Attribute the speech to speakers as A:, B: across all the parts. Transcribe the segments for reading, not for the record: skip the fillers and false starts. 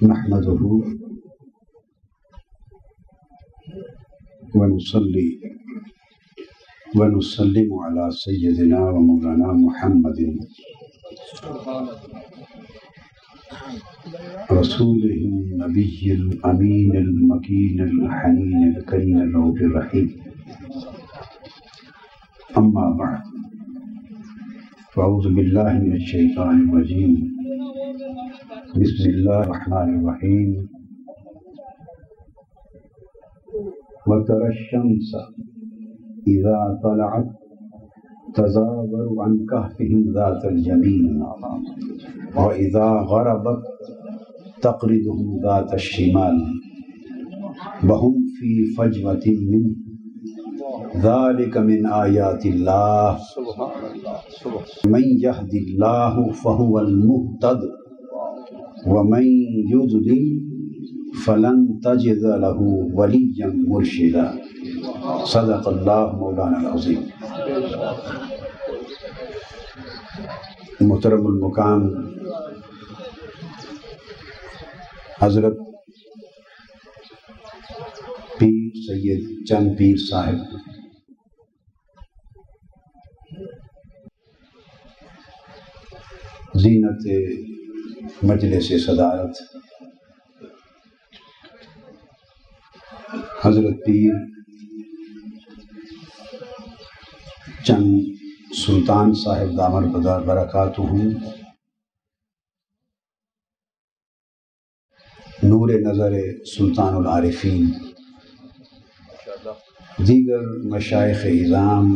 A: نحمده ونصلي ونسلم على سيدنا ومولانا محمد رسوله النبي الأمين المكين الحنين الكريم الرؤوف الرحيم. أما بعد، فأعوذ بالله من الشيطان الرجيم. بسم الله الرحمن الرحيم. وترى الشمس إذا طلعت تزاور عن كهفهم ذات اليمين وإذا غربت تقرضهم ذات الشمال وهم في فجوة منه ذلك من آيات الله من يهد الله فهو المهتد ومن يضلل فلن تجد له وليا مرشدا. صدق اللہ مولانا العظیم. محترم المقام حضرت پیر سید چند پیر صاحب، زینت مجلس صدارت حضرت پیر چند سلطان صاحب دامر بدار برکاتہم، نور نظر سلطان العارفین، دیگر مشائخ اعظام،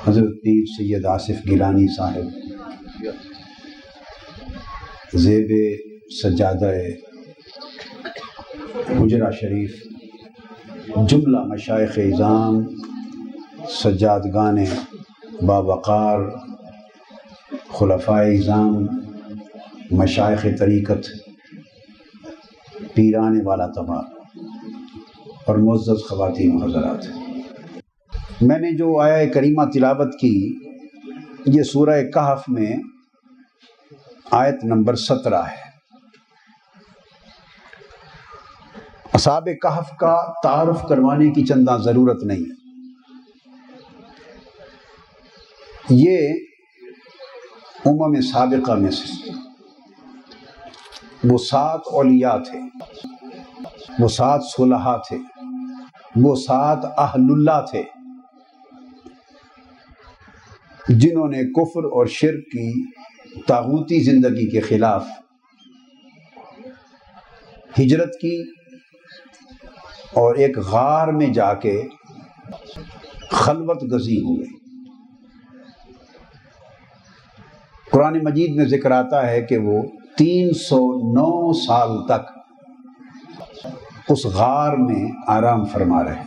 A: حضرت پیر سید آصف گیلانی صاحب، زیب سجادہ حجرہ شریف، جملہ مشائخ اعظام، سجادگان باوقار، خلفائے اعظام، مشائخ طریقت، پیران والا طبع اور معزز خواتین و حضرات، میں نے جو آیہ کریمہ تلاوت کی یہ سورہ کہف میں آیت نمبر 17 ہے. اصحاب کہف کا تعارف کروانے کی چندہ ضرورت نہیں ہے. یہ امم سابقہ میں سے وہ 7 اولیاء تھے، وہ 7 صلحاء تھے، وہ 7 اہل اللہ تھے جنہوں نے کفر اور شرک کی طاغوتی زندگی کے خلاف ہجرت کی اور ایک غار میں جا کے خلوت گزی ہوئے. قرآن مجید میں ذکر آتا ہے کہ وہ 309 سال تک اس غار میں آرام فرما رہے.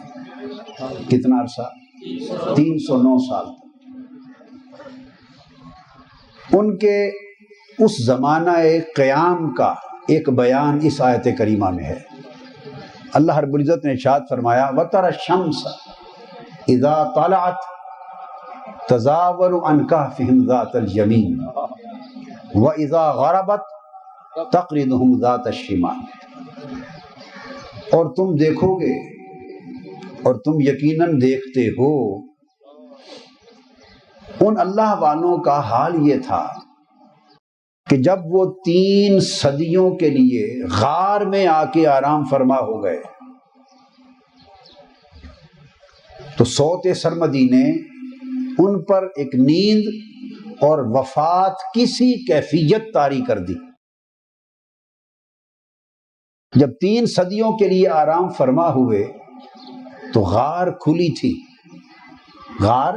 A: کتنا عرصہ؟ 309 سال تک. ان کے اس زمانہ قیام کا ایک بیان اس آیت کریمہ میں ہے. اللہ رب العزت نے ارشاد فرمایا وَتَرَى الشَّمْسَ اِذَا طَلَعَتْ تَزَاوَرُ عَنْ كَهْفِهِمْ ذَاتَ الْيَمِينِ وَإِذَا غَرَبَتْ تَقْرِضُهُمْ ذَاتَ الشِّمَالِ. اور تم دیکھو گے اور تم یقیناً دیکھتے ہو ان اللہ والوں کا حال یہ تھا کہ جب وہ 3 صدیوں کے لیے غار میں آ کے آرام فرما ہو گئے تو صوت سرمدی نے ان پر ایک نیند اور وفات کسی کیفیت طاری کر دی. جب 3 صدیوں کے لیے آرام فرما ہوئے تو غار کھلی تھی. غار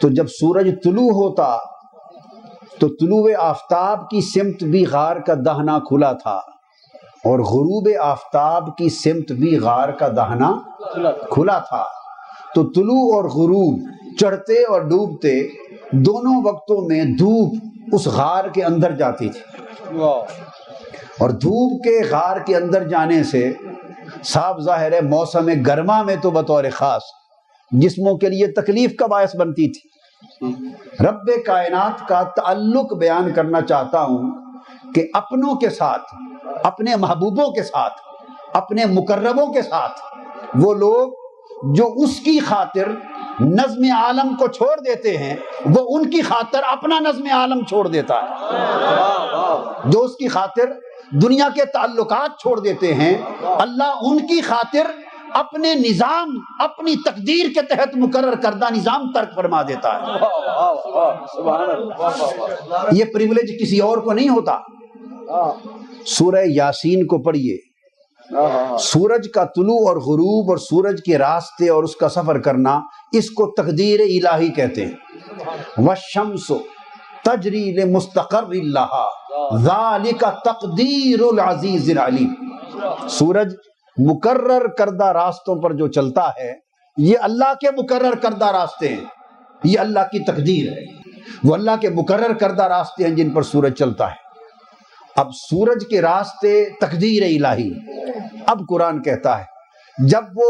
A: تو جب سورج طلوع ہوتا تو طلوع آفتاب کی سمت بھی غار کا دہنا کھلا تھا اور غروب آفتاب کی سمت بھی غار کا دہنا کھلا تھا. تو طلوع اور غروب، چڑھتے اور ڈوبتے دونوں وقتوں میں دھوپ اس غار کے اندر جاتی تھی اور دھوپ کے غار کے اندر جانے سے صاف ظاہر ہے موسم گرما میں تو بطور خاص جسموں کے لیے تکلیف کا باعث بنتی تھی. رب کائنات کا تعلق بیان کرنا چاہتا ہوں کہ اپنوں کے ساتھ، اپنے محبوبوں کے ساتھ، اپنے مقربوں کے ساتھ وہ لوگ جو اس کی خاطر نظم عالم کو چھوڑ دیتے ہیں، وہ ان کی خاطر اپنا نظم عالم چھوڑ دیتا ہے۔ جو اس کی خاطر دنیا کے تعلقات چھوڑ دیتے ہیں، اللہ ان کی خاطر اپنے نظام، اپنی تقدیر کے تحت مقرر کردہ نظام ترک فرما دیتا ہے۔ یہ پریولیج کسی اور کو نہیں ہوتا۔ سورہ یاسین کو پڑھیے، سورج کا طلوع اور غروب اور سورج کے راستے اور اس کا سفر کرنا، اس کو تقدیر الہی کہتے ہیں۔ والشمس تجری لمستقر لها ذالک تقدیر العزیز العلیم۔ سورج مقرر کردہ راستوں پر جو چلتا ہے، یہ اللہ کے مقرر کردہ راستے ہیں، یہ اللہ کی تقدیر ہے۔ وہ اللہ کے مقرر کردہ راستے ہیں جن پر سورج چلتا ہے۔ اب سورج کے راستے تقدیر الہی۔ اب قرآن کہتا ہے جب وہ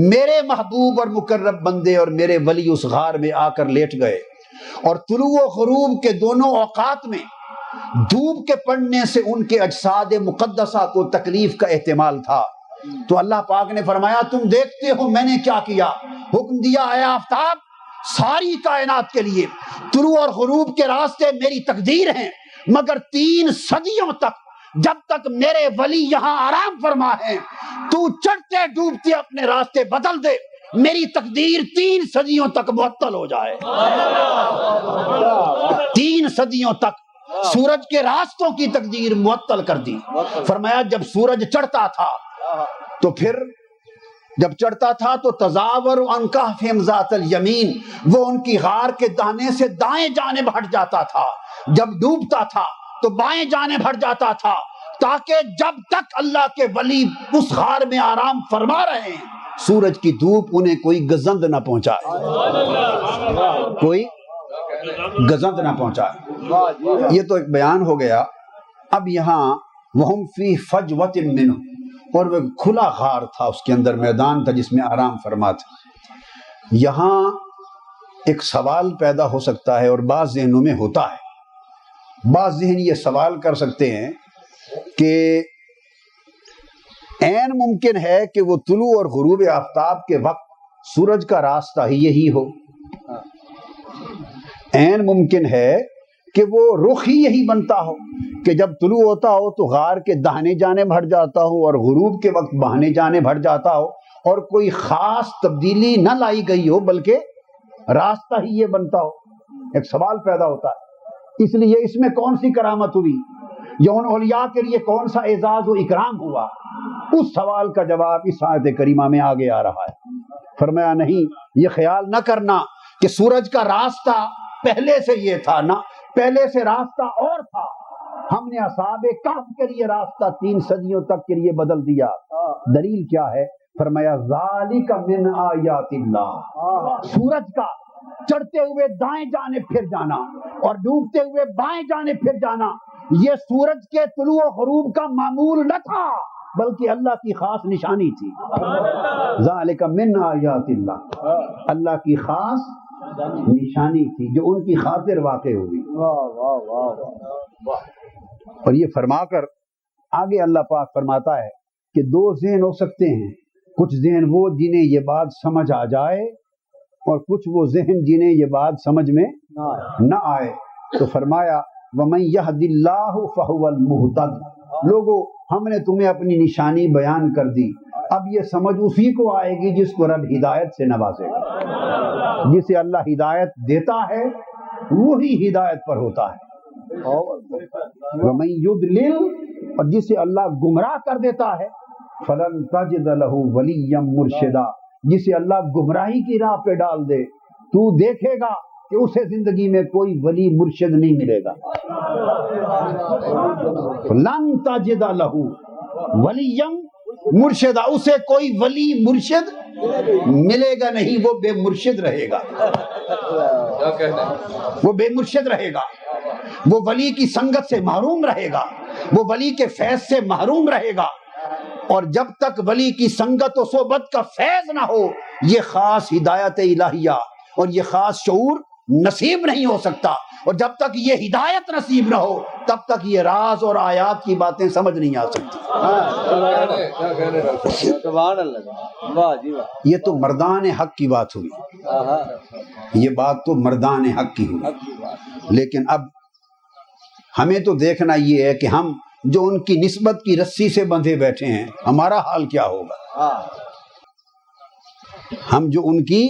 A: میرے محبوب اور مقرب بندے اور میرے ولی اس غار میں آ کر لیٹ گئے اور طلوع و غروب کے دونوں اوقات میں دھوپ کے پڑنے سے ان کے اجساد مقدسہ کو تکلیف کا احتمال تھا، تو اللہ پاک نے فرمایا تم دیکھتے ہو میں نے کیا کیا، حکم دیا اے آفتاب ساری کائنات کے لیے طلوع اور غروب کے راستے میری تقدیر ہیں، مگر 3 صدیوں تک جب تک میرے ولی یہاں آرام فرما ہے تو چڑھتے ڈوبتے اپنے راستے بدل دے، میری تقدیر 3 صدیوں تک معطل ہو جائے۔ 3 صدیوں تک سورج کے راستوں کی تقدیر معطل کر دی۔ فرمایا جب سورج چڑھتا تھا تو پھر جب چڑھتا تھا تو تزاور عن کہفہم ذات الیمین، وہ ان کی غار کے دانے سے دائیں جانب ہٹ جاتا تھا، جب ڈوبتا تھا تو بائیں جانب ہٹ جاتا تھا، تاکہ جب تک اللہ کے ولی اس غار میں آرام فرما رہے ہیں سورج کی دھوپ انہیں کوئی گزند نہ پہنچائے، کوئی گزند نہ پہنچائے۔ یہ تو ایک بیان ہو گیا۔ اب یہاں وہم فی فجوۃ منہ، اور وہ کھلا غار تھا، اس کے اندر میدان تھا جس میں آرام فرما تھا۔ یہاں ایک سوال پیدا ہو سکتا ہے اور بعض ذہنوں میں ہوتا ہے، بعض ذہن یہ سوال کر سکتے ہیں کہ عین ممکن ہے کہ وہ طلوع اور غروب آفتاب کے وقت سورج کا راستہ ہی یہی ہو، عین ممکن ہے کہ وہ رخ ہی یہی بنتا ہو کہ جب طلوع ہوتا ہو تو غار کے داہنے جانب ہٹ جاتا ہو اور غروب کے وقت بائیں جانب ہٹ جاتا ہو، اور کوئی خاص تبدیلی نہ لائی گئی ہو بلکہ راستہ ہی یہ بنتا ہو۔ ایک سوال پیدا ہوتا ہے، اس لیے اس میں کون سی کرامت ہوئی یا ان اولیاء کے لیے کون سا اعزاز و اکرام ہوا، اس سوال کا جواب اس آیت کریمہ میں آگے آ رہا ہے۔ فرمایا نہیں، یہ خیال نہ کرنا کہ سورج کا راستہ پہلے سے یہ تھا، نہ پہلے سے راستہ اور تھا، ہم نے اصحاب کہف کے لیے راستہ 3 صدیوں تک کے لیے بدل دیا۔ دلیل کیا ہے؟ فرمایا ذالک من آیات اللہ، سورج کا چڑھتے ہوئے دائیں جانب پھر جانا اور ڈوبتے ہوئے بائیں جانب پھر جانا، یہ سورج کے طلوع و غروب کا معمول نہ تھا بلکہ اللہ کی خاص نشانی تھی۔ ذالک من آیات اللہ، اللہ کی خاص نشانی تھی جو ان کی خاطر واقع ہوئی۔ اور یہ فرما کر آگے اللہ پاک فرماتا ہے کہ 2 ذہن ہو سکتے ہیں، کچھ ذہن وہ جنہیں یہ بات سمجھ آ جائے اور کچھ وہ ذہن جنہیں یہ بات سمجھ میں نہ آئے۔ تو فرمایا وَمَن يَهْدِ اللَّهُ فَهُوَ الْمُهْتَدِ، لوگو ہم نے تمہیں اپنی نشانی بیان کر دی، اب یہ سمجھ اسی کو آئے گی جس کو رب ہدایت سے نوازے گا، جسے اللہ ہدایت دیتا ہے وہی ہدایت پر ہوتا ہے۔ وَمَن يُضْلِلْ، اور جسے اللہ گمراہ کر دیتا ہے، فَلَن تَجِدَ لَهُ وَلِيًّا مُرْشِدًا، جسے اللہ گمراہی کی راہ پہ ڈال دے تو دیکھے گا کہ اسے زندگی میں کوئی ولی مرشد نہیں ملے گا۔ لَن تَجِدَ لَهُ وَلِيًّا مرشدہ، اسے کوئی ولی مرشد ملے گا نہیں، وہ بے مرشد رہے گا، وہ بے مرشد رہے گا، وہ ولی کی سنگت سے محروم رہے گا، وہ ولی کے فیض سے محروم رہے گا۔ اور جب تک ولی کی سنگت و صحبت کا فیض نہ ہو، یہ خاص ہدایت الہیہ اور یہ خاص شعور نصیب نہیں ہو سکتا، اور جب تک یہ ہدایت نصیب نہ ہو تب تک یہ راز اور آیات کی باتیں سمجھ نہیں آ سکتی۔
B: سبحان اللہ، واہ جی واہ،
A: یہ تو مردان حق کی بات ہوئی، یہ بات تو مردان حق کی ہوئی۔ لیکن اب ہمیں تو دیکھنا یہ ہے کہ ہم جو ان کی نسبت کی رسی سے بندھے بیٹھے ہیں ہمارا حال کیا ہوگا۔ ہم جو ان کی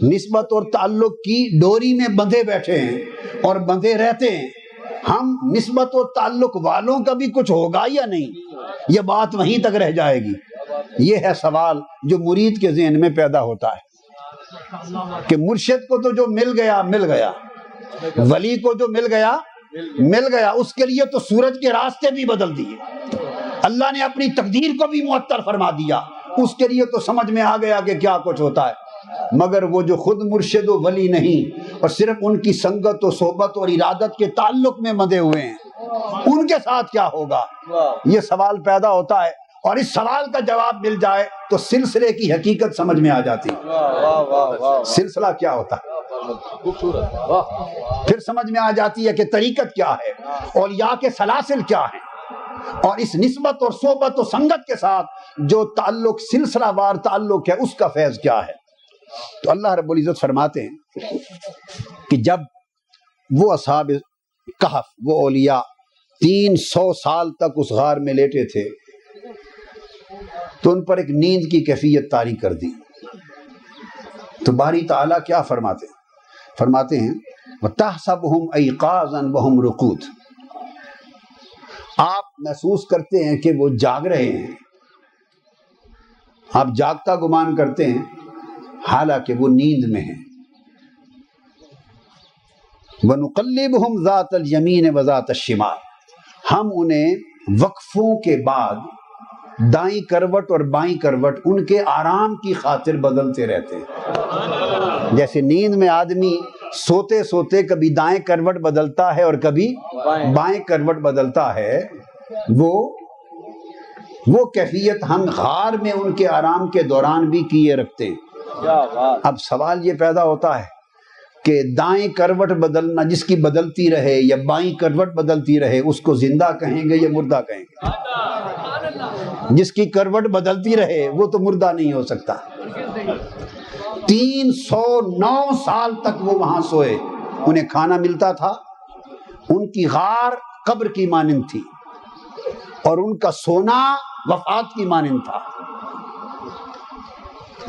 A: نسبت اور تعلق کی ڈوری میں بندھے بیٹھے ہیں اور بندھے رہتے ہیں، ہم نسبت اور تعلق والوں کا بھی کچھ ہوگا یا نہیں؟ یہ بات وہیں تک رہ جائے گی۔ یہ ہے سوال جو مرید کے ذہن میں پیدا ہوتا ہے کہ مرشد کو تو جو مل گیا مل گیا، ولی کو جو مل گیا مل گیا، اس کے لیے تو سورج کے راستے بھی بدل دیے، اللہ نے اپنی تقدیر کو بھی معطل فرما دیا، اس کے لیے تو سمجھ میں آ گیا کہ کیا کچھ ہوتا ہے۔ مگر وہ جو خود مرشد و ولی نہیں اور صرف ان کی سنگت و صحبت اور ارادت کے تعلق میں بندھے ہوئے ہیں، ان کے ساتھ کیا ہوگا؟ یہ سوال پیدا ہوتا ہے، اور اس سوال کا جواب مل جائے تو سلسلے کی حقیقت سمجھ میں آ جاتی ہے۔ سلسلہ کیا ہوتا ہے پھر سمجھ میں آ جاتی ہے کہ طریقت کیا ہے، اولیاء کے سلاسل کیا ہیں، اور اس نسبت اور صحبت و سنگت کے ساتھ جو تعلق سلسلہ وار تعلق ہے اس کا فیض کیا ہے۔ تو اللہ رب العزت فرماتے ہیں کہ جب وہ اصحاب کہف، وہ اولیاء 300 سال تک اس غار میں لیٹے تھے تو ان پر ایک نیند کی کیفیت طاری کر دی۔ تو باری تعالیٰ کیا فرماتے ہیں؟ فرماتے ہیں وَتَحْسَبُهُمْ أَيْقَاظًا وَهُمْ رُقُودٌ، آپ محسوس کرتے ہیں کہ وہ جاگ رہے ہیں، آپ جاگتا گمان کرتے ہیں حالانکہ وہ نیند میں ہیں۔ وَنُقَلِّبُهُمْ ذَاتَ الْيَمِينِ وَذَاتَ الشِّمَالِ، ہم انہیں وقفوں کے بعد دائیں کروٹ اور بائیں کروٹ ان کے آرام کی خاطر بدلتے رہتے ہیں۔ جیسے نیند میں آدمی سوتے سوتے کبھی دائیں کروٹ بدلتا ہے اور کبھی بائیں کروٹ بدلتا ہے، وہ کیفیت ہم غار میں ان کے آرام کے دوران بھی کیے رکھتے ہیں۔ اب سوال یہ پیدا ہوتا ہے کہ دائیں کروٹ بدلنا، جس کی بدلتی رہے یا بائیں کروٹ بدلتی رہے، اس کو زندہ کہیں گے یا مردہ کہیں گے؟ جس کی کروٹ بدلتی رہے وہ تو مردہ نہیں ہو سکتا۔ 309 سال تک وہ وہاں سوئے، انہیں کھانا ملتا تھا، ان کی غار قبر کی مانند تھی اور ان کا سونا وفات کی مانند تھا۔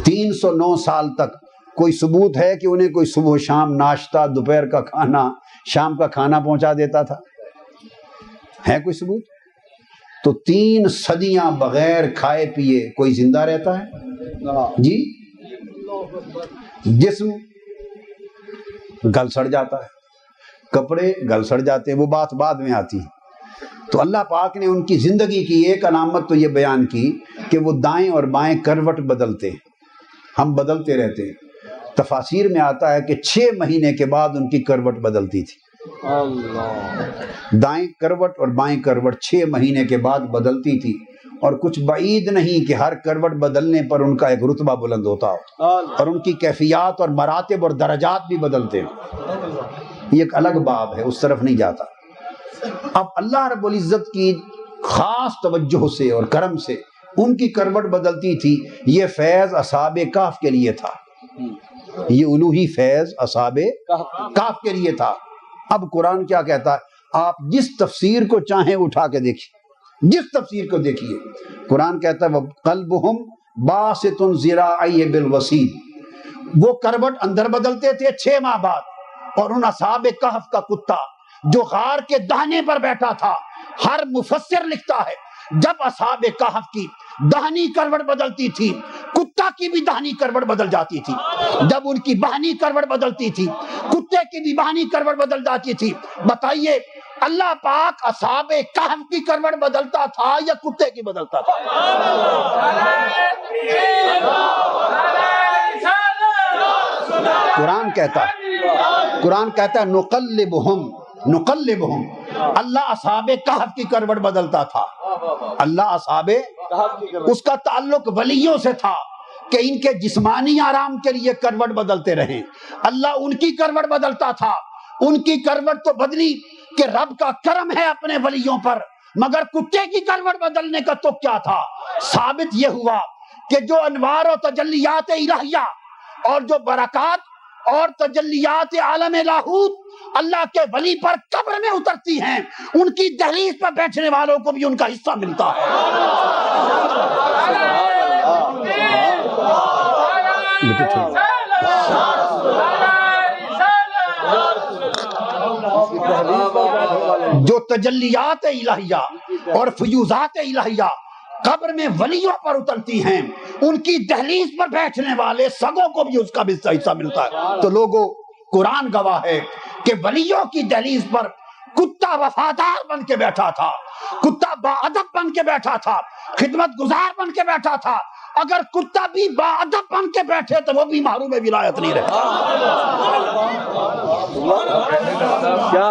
A: 309 سال تک کوئی ثبوت ہے کہ انہیں کوئی صبح و شام ناشتہ، دوپہر کا کھانا، شام کا کھانا پہنچا دیتا تھا؟ ہے کوئی ثبوت؟ تو 3 صدیاں بغیر کھائے پیے کوئی زندہ رہتا ہے؟ جی، جسم گل سڑ جاتا ہے، کپڑے گل سڑ جاتے ہیں، وہ بات بعد میں آتی ہے۔ تو اللہ پاک نے ان کی زندگی کی ایک علامت تو یہ بیان کی کہ وہ دائیں اور بائیں کروٹ بدلتے ہیں، ہم بدلتے رہتے ہیں۔ تفاسیر میں آتا ہے کہ 6 مہینے کے بعد ان کی کروٹ بدلتی تھی۔ دائیں کروٹ اور بائیں کروٹ 6 مہینے کے بعد بدلتی تھی، اور کچھ بعید نہیں کہ ہر کروٹ بدلنے پر ان کا ایک رتبہ بلند ہوتا ہو، اور ان کی کیفیات اور مراتب اور درجات بھی بدلتے ہیں۔ یہ ایک الگ باب ہے، اس طرف نہیں جاتا۔ اب اللہ رب العزت کی خاص توجہ سے اور کرم سے ان کی کروٹ بدلتی تھی۔ یہ فیض اصحاب کہف کے لیے تھا، یہ الوہی فیض اصحاب کہف کے لیے تھا۔ اب قرآن کیا کہتا ہے؟ آپ جس تفسیر کو چاہیں اٹھا کے دیکھیے، جس تفسیر کو دیکھیے، قرآن کہتا ہے وَقَلْبُهُمْ بَاسِطٌ ذِرَاعَيْهِ بِالْوَسِيدِ، وہ کروٹ اندر بدلتے تھے 6 ماہ بعد، اور ان اصحاب کہف کا کتا جو غار کے دہنے پر بیٹھا تھا، ہر مفسر لکھتا ہے جب اصحاب کہف کی دہنی کروٹ بدلتی تھی، کتا کی بھی دہنی کروٹ بدل جاتی تھی۔ جب ان کی بہنی کروٹ بدلتی تھی، کتے کی بھی بہنی کروٹ بدل جاتی تھی۔ بتائیے اللہ پاک اصحاب کہف کی کروٹ بدلتا تھا یا کتے کی بدلتا تھا؟ قرآن کہتا ہے نقلبہم، اللہ اصحاب کہف کی کروٹ بدلتا تھا۔ اللہ اصحاب، اس کا تعلق ولیوں سے تھا، کہ ان کے جسمانی آرام کے لیے کروٹ بدلتے رہیں، اللہ ان کی کروٹ بدلتا تھا۔ ان کی کروٹ تو بدلی کہ رب کا کرم ہے اپنے ولیوں پر، مگر کتے کی کروٹ بدلنے کا تو کیا تھا؟ ثابت یہ ہوا کہ جو انوار و تجلیات الہیہ اور جو برکات اور تجلیات عالم لاہوت اللہ کے ولی پر قبر میں اترتی ہیں، ان کی دہلیز پر بیٹھنے والوں کو بھی ان کا حصہ ملتا ہے۔ جو تجلیات الہیہ اور فیوزات الہیہ قبر میں ولیوں پر اترتی ہیں، ان کی دہلیز پر بیٹھنے والے سگوں کو بھی اس کا حصہ ملتا ہے۔ تو لوگوں، قرآن گواہ ہے کہ ولیوں کی دہلیز پر کتا وفادار بن کے بیٹھا تھا، کتا با ادب بن کے بیٹھا تھا، خدمت گزار بن کے بیٹھا تھا۔ اگر کتا بھی با ادب بن کے بیٹھے تو وہ بھی محروم ولایت نہیں رہتا۔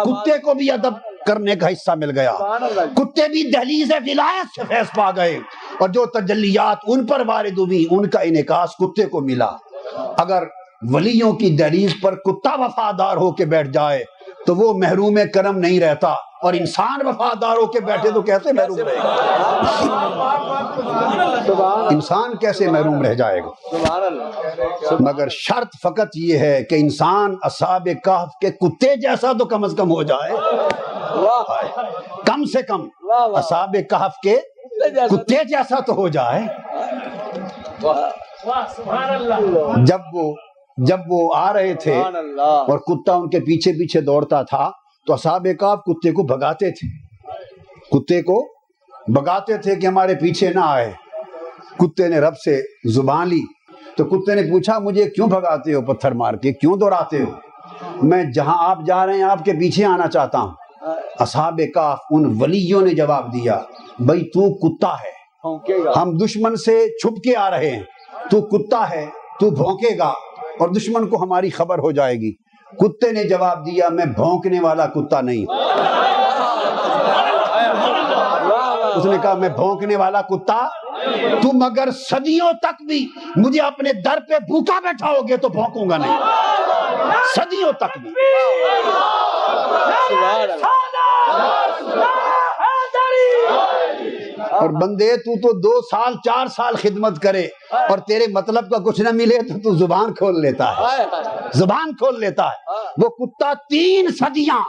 A: کتے کو بھی ادب کرنے کا حصہ مل گیا، کتے بھی دہلیز ولایت سے فیض پا گئے، اور جو تجلیات ان پر وارد ہوئی ان کا انعکاس کتے کو ملا۔ اگر ولیوں کی دہلیز پر کتا وفادار ہو کے بیٹھ جائے تو وہ محروم کرم نہیں رہتا، اور انسان وفادار ہو کے بیٹھے تو کیسے محروم رہے گا؟ انسان کیسے محروم رہ جائے گا؟ مگر شرط فقط یہ ہے کہ انسان اصحاب کہف کے کتے جیسا تو کم از کم ہو جائے، کم سے کم اصحاب کہف کے کتے جیسا تو ہو جائے۔ جب وہ آ رہے تھے اور کتا ان کے پیچھے پیچھے دوڑتا تھا تو اصحاب کہف کتے کو بھگاتے تھے، کتے کو بھگاتے تھے کہ ہمارے پیچھے نہ آئے۔ کتے نے رب سے زبان لی تو کتے نے پوچھا مجھے کیوں بھگاتے ہو پتھر مار کے، کیوں دوڑاتے ہو؟ میں جہاں آپ جا رہے ہیں آپ کے پیچھے آنا چاہتا ہوں۔ اصحاب کہف ان ولیوں نے جواب دیا بھائی تو کتا ہے، ہم دشمن سے چھپ کے آ رہے ہیں، تو کتا ہے، تو بھونکے گا اور دشمن کو ہماری خبر ہو جائے گی۔ کتے نے جواب دیا میں بھونکنے والا کتا نہیں۔ اس نے کہا میں بھونکنے والا کتا، تم اگر صدیوں تک بھی مجھے اپنے در پہ بھوکا بیٹھاؤ گے تو بھونکوں گا نہیں، صدیوں تک بھی۔ اور بندے تو 2 سال 4 سال خدمت کرے اور تیرے مطلب کا کچھ نہ ملے تو زبان کھول لیتا ہے، زبان کھول لیتا ہے۔ وہ کتا 3 صدیاں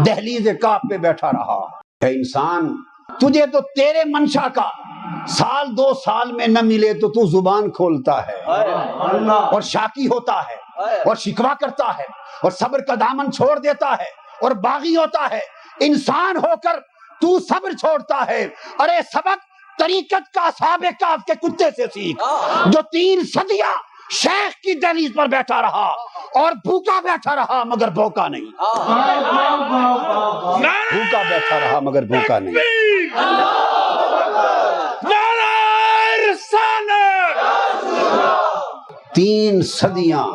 A: دہلیز کعب پہ بیٹھا رہا۔ اے انسان، تجھے تو تیرے منشا کا 1 سال 2 سال میں نہ ملے تو تو زبان کھولتا ہے اور شاکی ہوتا ہے اور شکوہ کرتا ہے اور صبر کا دامن چھوڑ دیتا ہے اور باغی ہوتا ہے۔ انسان ہو کر تو صبر چھوڑتا ہے۔ ارے سبق طریقت کا اصحاب کہف کے کتے سے سیکھ، جو 3 صدیاں شیخ کی دہلیز پر بیٹھا رہا اور بھوکا بیٹھا رہا مگر بھوکا نہیں، بھوکا بیٹھا رہا مگر بھوکا نہیں۔ 3 صدیاں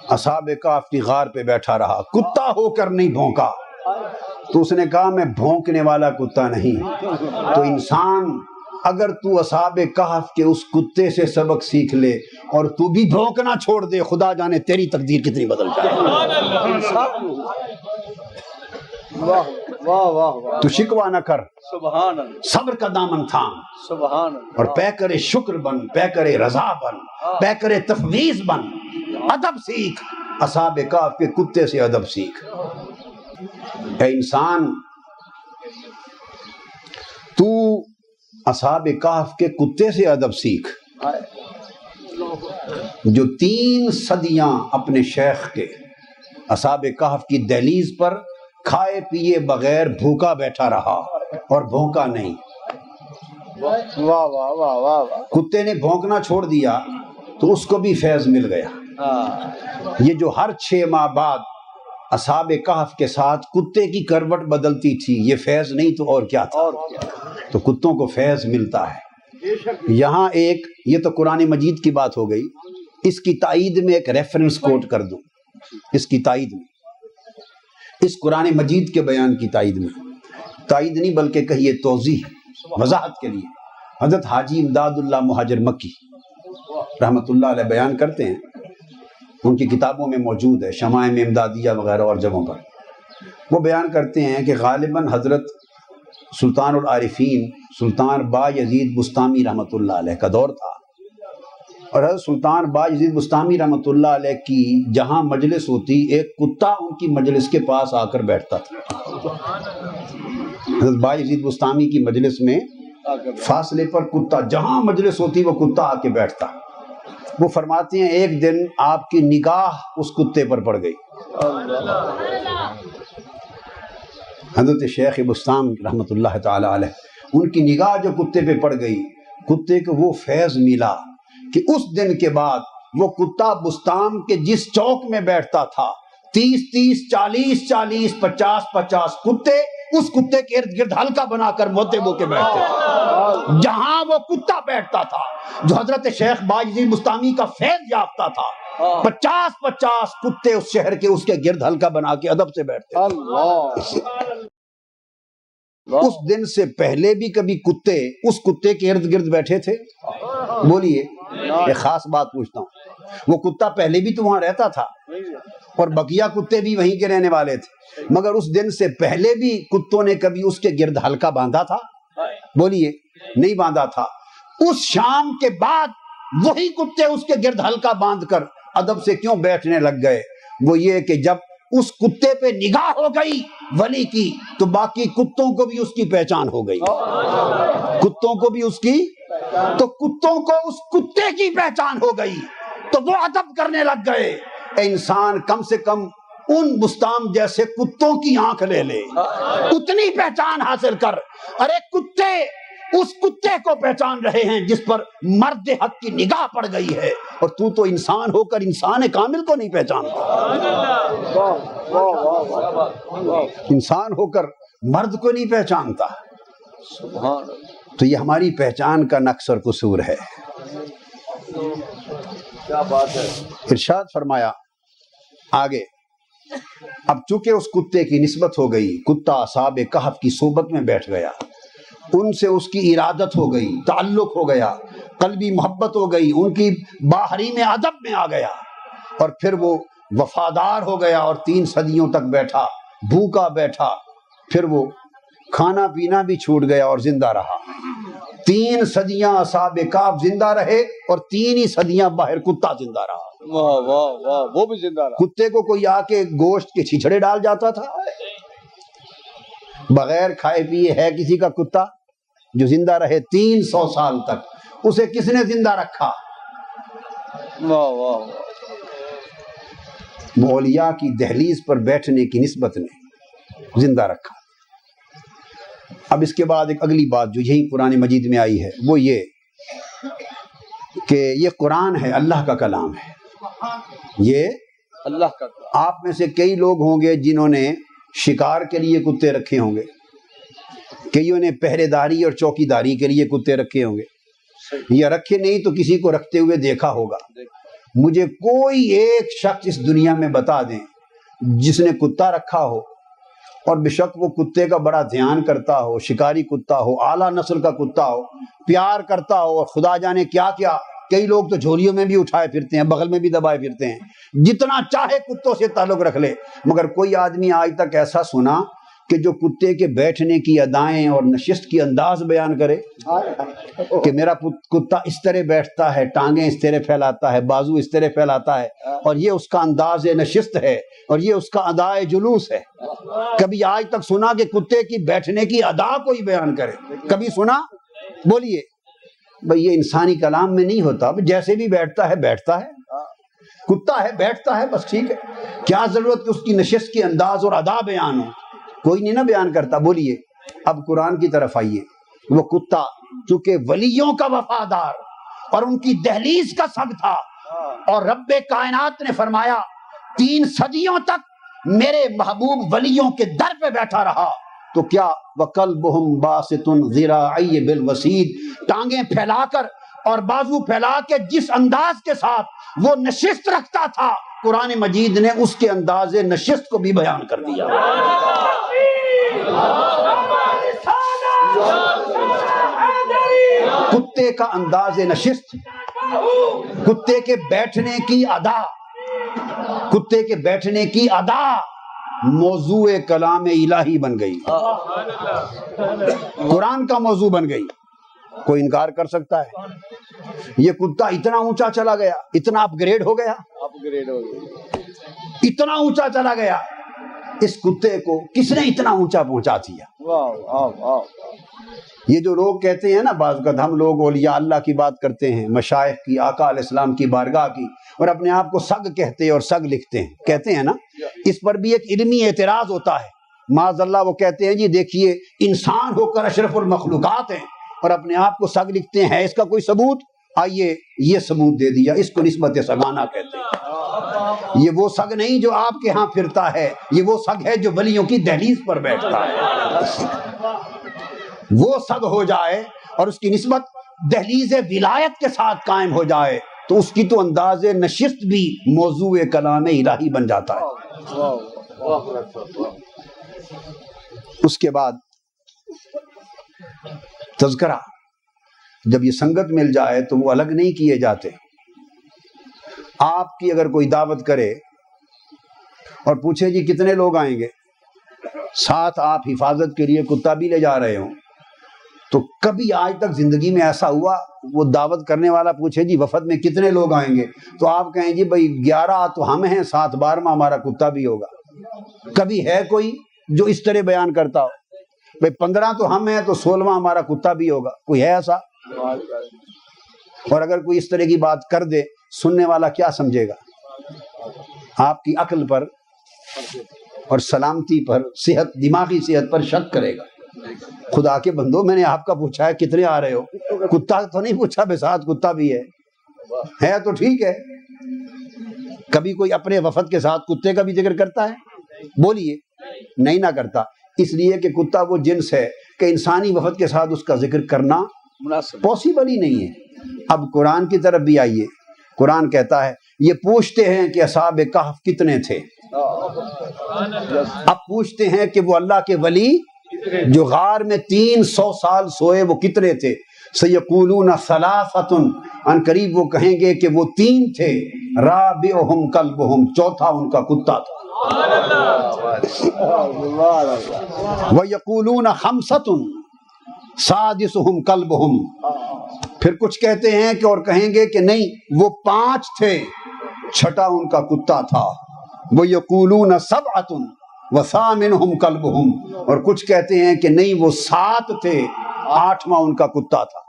A: اصحاب کہف کی غار پہ بیٹھا رہا، کتا ہو کر نہیں بھونکا۔ تو اس نے کہا میں بھونکنے والا کتا نہیں۔ تو انسان، اگر تو اصحاب کہف کے اس کتے سے سبق سیکھ لے اور تو بھی بھونکنا چھوڑ دے، خدا جانے تیری تقدیر کتنی بدل جائے۔ تو شکوہ نہ کر، صبر کا دامن تھام اور پے کرے شکر بن، پے کرے رضا بن، پے کرے تفویض بن، ادب سیکھ، اصحاب کہف کے کتے سے ادب سیکھ۔ اے انسان، تو اصحاب کہف کے کتے سے ادب سیکھ، جو 3 صدیاں اپنے شیخ کے اصحاب کہف کی دہلیز پر کھائے پیے بغیر بھوکا بیٹھا رہا اور بھونکا نہیں۔
B: واہ واہ واہ واہ۔
A: کتے نے بھونکنا چھوڑ دیا تو اس کو بھی فیض مل گیا۔ یہ جو ہر 6 ماہ بعد اصحاب کہف کے ساتھ کتے کی کروٹ بدلتی تھی، یہ فیض نہیں تو اور کیا تھا؟ تو کتوں کو فیض ملتا ہے۔ یہاں یہ تو قرآن مجید کی بات ہو گئی، اس کی تائید میں ایک ریفرنس کوٹ کر دوں، اس کی تائید میں، اس قرآن مجید کے بیان کی تائید میں، تائید نہیں بلکہ کہیے توضیح، وضاحت کے لیے، حضرت حاجی امداد اللہ مہاجر مکی رحمۃ اللہ علیہ بیان کرتے ہیں، ان کی کتابوں میں موجود ہے، شمائم امدادیہ وغیرہ اور جگہوں پر، وہ بیان کرتے ہیں کہ غالباً حضرت سلطان العارفین سلطان با یزید بستامی رحمۃ اللہ علیہ کا دور تھا، اور حضرت سلطان با یزید بستامی رحمۃ اللہ علیہ کی جہاں مجلس ہوتی، ایک کتا ان کی مجلس کے پاس آ کر بیٹھتا تھا۔ حضرت با یزید بستامی کی مجلس میں فاصلے پر کتا، جہاں مجلس ہوتی وہ کتا آ کے بیٹھتا۔ وہ فرماتے ہیں ایک دن آپ کی نگاہ اس کتے پر پڑ گئی۔ حضرت شیخ بستام رحمۃ اللہ تعالی علیہ، ان کی نگاہ جو کتے پہ پڑ گئی، کتے کو وہ فیض ملا کہ اس دن کے بعد وہ کتا بستام کے جس چوک میں بیٹھتا تھا، 30 40 50 کتے اس کتے کے ارد گرد حلقہ بنا کر محتبوں کے بیٹھتے تھے۔ جہاں وہ کتا بیٹھتا تھا جو حضرت شیخ با یزید بستامی کا فیض یافتہ تھا، 50 کتے اس شہر کے اس کے گرد حلقہ بنا کے ادب سے بیٹھتے تھے۔ اس دن سے پہلے بھی کبھی کتے اس کتے کے ارد گرد بیٹھے تھے؟ بولیے، ایک خاص بات پوچھتا ہوں، وہ کتا پہلے بھی تو وہاں رہتا تھا اور بقیہ کتے بھی وہیں کے رہنے والے تھے، مگر اس دن سے پہلے بھی کتوں نے کبھی اس کے گرد حلقہ باندھا تھا؟ بولیے، نہیں باندھا تھا۔ اس شام کے بعد وہی کتے اس کے گرد حلقہ باندھ کر ادب سے کیوں بیٹھنے لگ گئے؟ وہ یہ کہ جب اس کتے پہ نگاہ ہو گئی ولی کی تو باقی کتوں کو بھی اس کی پہچان ہو گئی، کتوں کو بھی اس کی، تو کتوں کو اس کتے کی پہچان ہو گئی تو وہ ادب کرنے لگ گئے۔ اے انسان، کم سے کم ان بستام جیسے کتوں کی آنکھ لے لے، اتنی پہچان حاصل کر۔ ارے کتے اس کتے کو پہچان رہے ہیں جس پر مرد حق کی نگاہ پڑ گئی ہے، اور تو انسان ہو کر انسان کامل کو نہیں پہچانتا، انسان ہو کر مرد کو نہیں پہچانتا۔ تو یہ ہماری پہچان کا نقص اور قصور ہے۔
B: کیا بات ہے۔
A: ارشاد فرمایا آگے، اب چونکہ اس کتے کی نسبت ہو گئی، کتا اصحاب کہف کی صحبت میں بیٹھ گیا، ان سے اس کی ارادت ہو گئی، تعلق ہو گیا، قلبی محبت ہو گئی، ان کی باہری میں ادب میں آ گیا، اور پھر وہ وفادار ہو گیا اور 3 صدیوں تک بیٹھا، بھوکا بیٹھا، پھر وہ کھانا پینا بھی چھوٹ گیا اور زندہ رہا۔ 3 صدیاں اصحاب کہف زندہ رہے اور 3 ہی صدیاں باہر کتا زندہ رہا۔
B: واہ واہ واہ، وہ بھی زندہ رہا۔
A: کتے کو کوئی آ کے گوشت کے چھچڑے ڈال جاتا تھا؟ بغیر کھائے پیے ہے کسی کا کتا جو زندہ رہے 300 سال تک؟ اسے کس نے زندہ رکھا؟
B: واہ واہ،
A: اولیاء کی دہلیز پر بیٹھنے کی نسبت نے زندہ رکھا۔ اب اس کے بعد ایک اگلی بات جو یہی قرآن مجید میں آئی ہے وہ یہ کہ یہ قرآن ہے، اللہ کا کلام ہے، یہ
B: اللہ کا۔
A: آپ میں سے کئی لوگ ہوں گے جنہوں نے شکار کے لیے کتے رکھے ہوں گے، کئیوں نے پہرے داری اور چوکی داری کے لیے کتے رکھے ہوں گے، یا رکھے نہیں تو کسی کو رکھتے ہوئے دیکھا ہوگا۔ مجھے کوئی ایک شخص اس دنیا میں بتا دیں جس نے کتا رکھا ہو اور بے شک وہ کتے کا بڑا دھیان کرتا ہو، شکاری کتا ہو، اعلیٰ نسل کا کتا ہو، پیار کرتا ہو، اور خدا جانے کیا کیا، کئی لوگ تو جھولیوں میں بھی اٹھائے پھرتے ہیں، بغل میں بھی دبائے پھرتے ہیں، جتنا چاہے کتوں سے تعلق رکھ لے، مگر کوئی آدمی آج تک ایسا سنا کہ جو کتے کے بیٹھنے کی ادائیں اور نشست کی انداز بیان کرے کہ میرا کتا اس طرح بیٹھتا ہے، ٹانگیں اس طرح پھیلاتا ہے، بازو اس طرح پھیلاتا ہے، اور یہ اس کا انداز نشست ہے، اور یہ اس کا ادائے جلوس ہے؟ کبھی آج تک سنا کہ کتے کی بیٹھنے کی ادا کوئی بیان کرے؟ کبھی سنا؟ بولیے بھئی، یہ انسانی کلام میں نہیں ہوتا۔ جیسے بھی بیٹھتا ہے بیٹھتا ہے، کتا ہے بیٹھتا ہے، بس ٹھیک ہے، کیا ضرورت کہ اس کی نشست کی انداز اور ادا بیان ہو؟ کوئی نہیں نہ بیان کرتا۔ بولیے اب قرآن کی طرف آئیے۔ وہ کتا چونکہ ولیوں کا وفادار اور ان کی دہلیز کا سگ تھا، اور رب کائنات نے فرمایا 3 صدیوں تک میرے محبوب ولیوں کے در پہ بیٹھا رہا، تو کیا وَقَلْبُهُمْ بَاسِطٌ ذِرَاعَيْهِ بِالْوَسِيدِ، ٹانگیں پھیلا کر اور بازو پھیلا کے جس انداز کے ساتھ وہ نشست رکھتا تھا، قرآن مجید نے اس کے انداز نشست کو بھی بیان کر دیا۔ کتے کا انداز نشست کتے کے بیٹھنے کی ادا، کتے کے بیٹھنے کی ادا موضوع کلام الہی بن گئی، قرآن کا موضوع بن گئی۔ کوئی انکار کر سکتا ہے؟ یہ کتا اتنا اونچا چلا گیا، اتنا اپ گریڈ ہو گیا، اتنا اونچا چلا گیا، اس کتے کو کس نے اتنا اونچا پہنچا دیا؟ یہ جو لوگ کہتے ہیں نا، بعض اوقات ہم لوگ اولیاء اللہ کی بات کرتے ہیں، مشائخ کی، آقا علیہ السلام کی بارگاہ کی، اور اپنے آپ کو سگ کہتے اور سگ لکھتے ہیں، کہتے ہیں نا، اس پر بھی ایک علمی اعتراض ہوتا ہے۔ معاذ اللہ وہ کہتے ہیں جی دیکھیے انسان ہو کر اشرف المخلوقات ہیں اور اپنے آپ کو سگ لکھتے ہیں، اس کا کوئی ثبوت؟ آئیے یہ ثبوت دے دیا، اس کو نسبت سگانہ کہتے ہیں۔ یہ وہ سگ نہیں جو آپ کے ہاں پھرتا ہے، یہ وہ سگ ہے جو ولیوں کی دہلیز پر بیٹھتا ہے۔ وہ سگ ہو جائے اور اس کی نسبت دہلیز ولایت کے ساتھ قائم ہو جائے تو اس کی تو انداز نشست بھی موضوع کلام الہی بن جاتا ہے۔ اس کے بعد تذکرہ، جب یہ سنگت مل جائے تو وہ الگ نہیں کیے جاتے۔ آپ کی اگر کوئی دعوت کرے اور پوچھے جی کتنے لوگ آئیں گے، ساتھ آپ حفاظت کے لیے کتا بھی لے جا رہے ہوں، تو کبھی آج تک زندگی میں ایسا ہوا وہ دعوت کرنے والا پوچھے جی وفد میں کتنے لوگ آئیں گے تو آپ کہیں جی بھائی 11 تو ہم ہیں، ساتھ 12واں ہمارا کتا بھی ہوگا؟ کبھی ہے کوئی جو اس طرح بیان کرتا ہو؟ بھائی 15 تو ہم ہیں تو 16واں ہمارا کتا بھی ہوگا؟ کوئی ہے ایسا؟ اور اگر کوئی اس طرح کی بات کر دے، سننے والا کیا سمجھے گا؟ آپ کی عقل پر اور سلامتی پر، صحت، دماغی صحت پر شک کرے گا۔ خدا کے بندو، میں نے آپ کا پوچھا ہے کتنے آ رہے ہو، کتا تو نہیں پوچھا، بے ساتھ کتا بھی ہے تو ٹھیک ہے۔ کبھی کوئی اپنے وفد کے ساتھ کتے کا بھی ذکر کرتا ہے؟ بولیے، نہیں نہ کرتا، اس لیے کہ کتا وہ جنس ہے کہ انسانی وفد کے ساتھ اس کا ذکر کرنا پاسبل ہی نہیں ہے۔ اب قرآن کی طرف بھی آئیے، قرآن کہتا ہے یہ پوچھتے ہیں کہ اصحاب کہف کتنے تھے، اب پوچھتے ہیں کہ وہ اللہ کے ولی جو غار میں 300 سال سوئے وہ کتنے تھے؟ سیقولون ثلاثۃ، ان قریب وہ کہیں گے کہ وہ 3 تھے، رابعہم کلبہم، چوتھا ان کا کتا تھا، ویقولون خمسۃ سادسہم کلبہم، پھر کچھ کہتے ہیں کہ اور کہیں گے کہ نہیں وہ 5 تھے، چھٹا ان کا کتا تھا، ویقولون سبعۃ وثامنہم کلبہم، اور کچھ کہتے ہیں کہ نہیں وہ 7 تھے، 8واں ان کا کتا تھا۔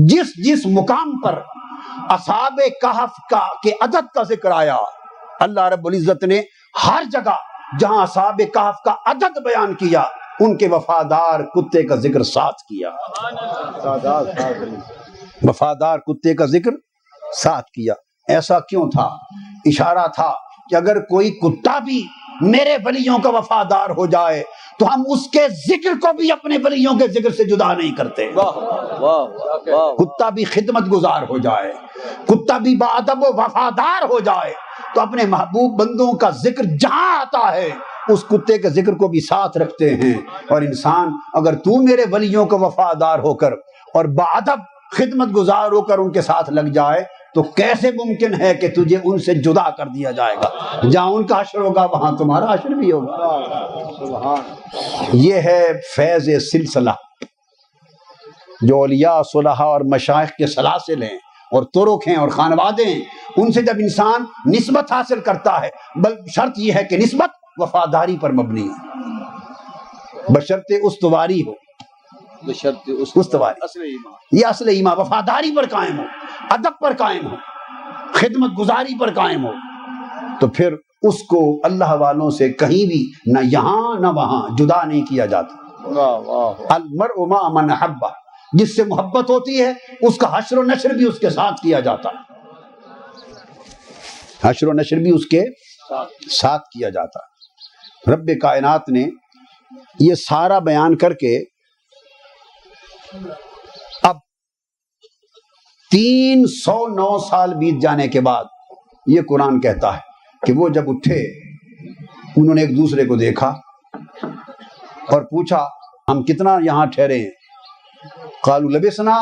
A: جس جس مقام پر اصحاب کہف کے عدد کا ذکر آیا، اللہ رب العزت نے ہر جگہ جہاں اصحاب کہف کا عدد بیان کیا ان کے وفادار کتے کا ذکر ساتھ کیا، وفادار کتے کا ذکر ساتھ کیا۔ ایسا کیوں تھا؟ اشارہ تھا کہ اگر کوئی کتا بھی میرے ولیوں کا وفادار ہو جائے تو ہم اس کے ذکر کو بھی اپنے ولیوں کے ذکر سے جدا نہیں کرتے۔ کتا بھی خدمت گزار ہو جائے، کتا بھی باادب و وفادار ہو جائے تو اپنے محبوب بندوں کا ذکر جہاں آتا ہے اس کتے کے ذکر کو بھی ساتھ رکھتے ہیں۔ اور انسان اگر تو میرے ولیوں کا وفادار ہو کر اور باادب خدمت گزار ہو کر ان کے ساتھ لگ جائے تو کیسے ممکن ہے کہ تجھے ان سے جدا کر دیا جائے گا؟ جہاں ان کا حشر ہوگا وہاں تمہارا حشر بھی ہوگا۔ یہ ہے فیض سلسلہ جو اولیاء، صلحاء اور مشائخ کے سلاسل ہیں اور طرق ہیں اور خانوادے ہیں، ان سے جب انسان نسبت حاصل کرتا ہے، بل شرط یہ ہے کہ نسبت وفاداری پر مبنی ہے، بشرط استواری ہو، استواری، یہ اصل ایمان، وفاداری پر قائم ہو، ادب پر قائم ہو، خدمت گزاری پر قائم ہو، تو پھر اس کو اللہ والوں سے کہیں بھی نہ یہاں نہ وہاں جدا نہیں کیا جاتا۔ المرء مع من احب، جس سے محبت ہوتی ہے اس کا حشر و نشر بھی اس کے ساتھ کیا جاتا ہے، حشر و نشر بھی اس کے ساتھ کیا جاتا ہے۔ رب کائنات نے یہ سارا بیان کر کے اب 309 سال بیت جانے کے بعد یہ قرآن کہتا ہے کہ وہ جب اٹھے انہوں نے ایک دوسرے کو دیکھا اور پوچھا ہم کتنا یہاں ٹھہرے ہیں؟ قالوا لبسنا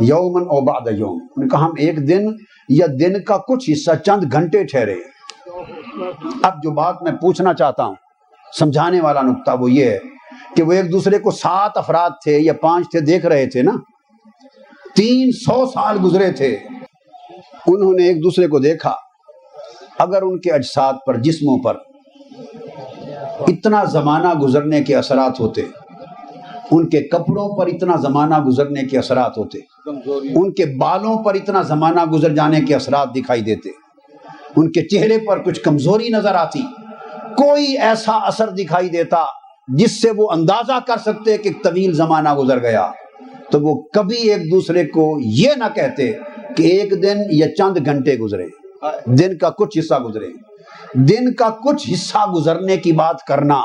A: یومن او بعد یوم، انہوں نے کہا ہم ایک دن یا دن کا کچھ حصہ چند گھنٹے ٹھہرے۔ اب جو بات میں پوچھنا چاہتا ہوں، سمجھانے والا نقطہ وہ یہ ہے کہ وہ ایک دوسرے کو 7 افراد تھے یا 5 تھے، دیکھ رہے تھے نا، 300 سال گزرے تھے، انہوں نے ایک دوسرے کو دیکھا۔ اگر ان کے اجساد پر، جسموں پر اتنا زمانہ گزرنے کے اثرات ہوتے، ان کے کپڑوں پر اتنا زمانہ گزرنے کے اثرات ہوتے، ان کے بالوں پر اتنا زمانہ گزر جانے کے اثرات دکھائی دیتے، ان کے چہرے پر کچھ کمزوری نظر آتی، کوئی ایسا اثر دکھائی دیتا جس سے وہ اندازہ کر سکتے کہ طویل زمانہ گزر گیا، تو وہ کبھی ایک دوسرے کو یہ نہ کہتے کہ ایک دن یا چند گھنٹے گزرے، دن کا کچھ حصہ گزرے۔ دن کا کچھ حصہ گزرنے کی بات کرنا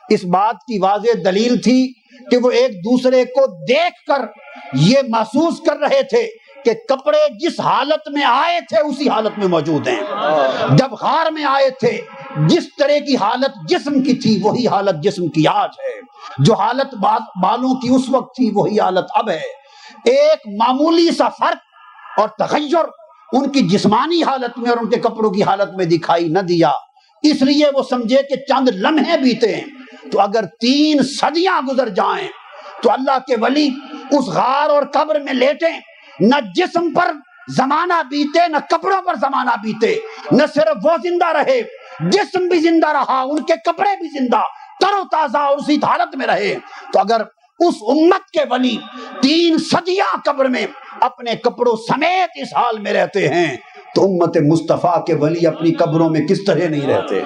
A: اس بات کی واضح دلیل تھی کہ وہ ایک دوسرے کو دیکھ کر یہ محسوس کر رہے تھے کہ کپڑے جس حالت میں آئے تھے اسی حالت میں موجود ہیں۔ جب غار میں آئے تھے جس طرح کی حالت جسم کی تھی وہی حالت جسم کی آج ہے، جو حالت بالوں کی اس وقت تھی وہی حالت اب ہے۔ ایک معمولی سا فرق اور تغیر ان کی جسمانی حالت میں اور ان کے کپڑوں کی حالت میں دکھائی نہ دیا، اس لیے وہ سمجھے کہ چند لمحے بیتے ہیں۔ تو اگر 3 صدیاں گزر جائیں تو اللہ کے ولی اس غار اور قبر میں لیٹیں، نہ جسم پر زمانہ بیتے نہ کپڑوں پر زمانہ بیتے، نہ صرف وہ زندہ رہے، جسم بھی زندہ رہا، ان کے کپڑے بھی زندہ تر و تازہ اور اسی حالت میں رہے، تو اگر اس امت کے ولی 3 صدیاں قبر میں اپنے کپڑوں سمیت اس حال میں رہتے ہیں تو امت مصطفیٰ کے ولی اپنی قبروں میں کس طرح نہیں رہتے؟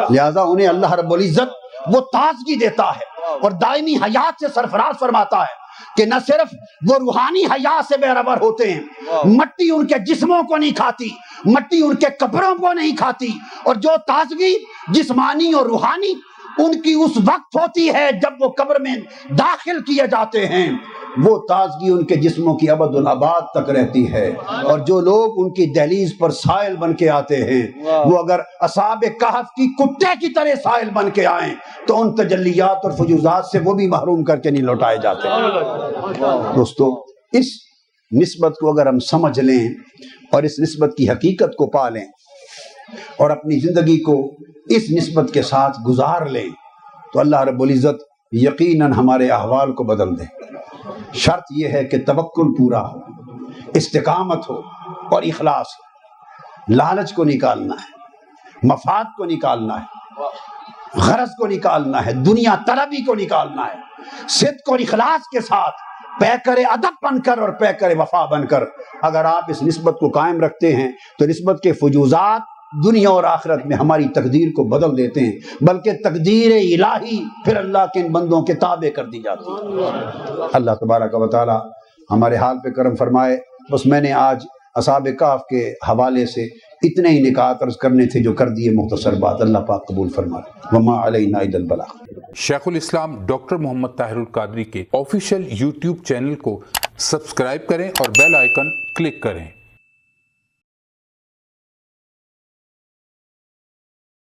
A: لہذا انہیں اللہ رب العزت وہ تازگی دیتا ہے اور دائمی حیات سے سرفراز فرماتا ہے کہ نہ صرف وہ روحانی حیات سے بے-خبر ہوتے ہیں، مٹی ان کے جسموں کو نہیں کھاتی، مٹی ان کے کپڑوں کو نہیں کھاتی، اور جو تازگی جسمانی اور روحانی ان کی اس وقت ہوتی ہے جب وہ قبر میں داخل کیے جاتے ہیں، وہ تازگی ان کے جسموں کی ابد الآباد تک رہتی ہے۔ اور جو لوگ ان کی دہلیز پر سائل بن کے آتے ہیں، وہ اگر اصحاب کہف کی کتے کی طرح سائل بن کے آئیں تو ان تجلیات اور فیوزات سے وہ بھی محروم کر کے نہیں لوٹائے جاتے۔ دوستو، اس نسبت کو اگر ہم سمجھ لیں اور اس نسبت کی حقیقت کو پا لیں اور اپنی زندگی کو اس نسبت کے ساتھ گزار لیں تو اللہ رب العزت یقیناً ہمارے احوال کو بدل دے۔ شرط یہ ہے کہ توکل پورا ہو، استقامت ہو اور اخلاص ہو۔ لالچ کو نکالنا ہے، مفاد کو نکالنا ہے، غرض کو نکالنا ہے، دنیا طلبی کو نکالنا ہے، صدق اور اخلاص کے ساتھ پیکر ادب بن کر اور پیکر وفا بن کر اگر آپ اس نسبت کو قائم رکھتے ہیں تو نسبت کے فجوزات دنیا اور آخرت میں ہماری تقدیر کو بدل دیتے ہیں، بلکہ تقدیر الہی پھر اللہ کے ان بندوں کے تابع کر دی جاتی ہے۔ اللہ تبارک و تعالی ہمارے حال پہ کرم فرمائے۔ بس میں نے آج اصحاب کہف کے حوالے سے اتنے ہی نکات عرض کرنے تھے جو کر دیے، مختصر بات، اللہ پاک قبول فرمائے۔ وما علینا الا البلاغ۔
C: شیخ الاسلام ڈاکٹر محمد طاہر القادری کے آفیشیل یوٹیوب چینل کو سبسکرائب کریں اور بیل آئیکن کلک کریں۔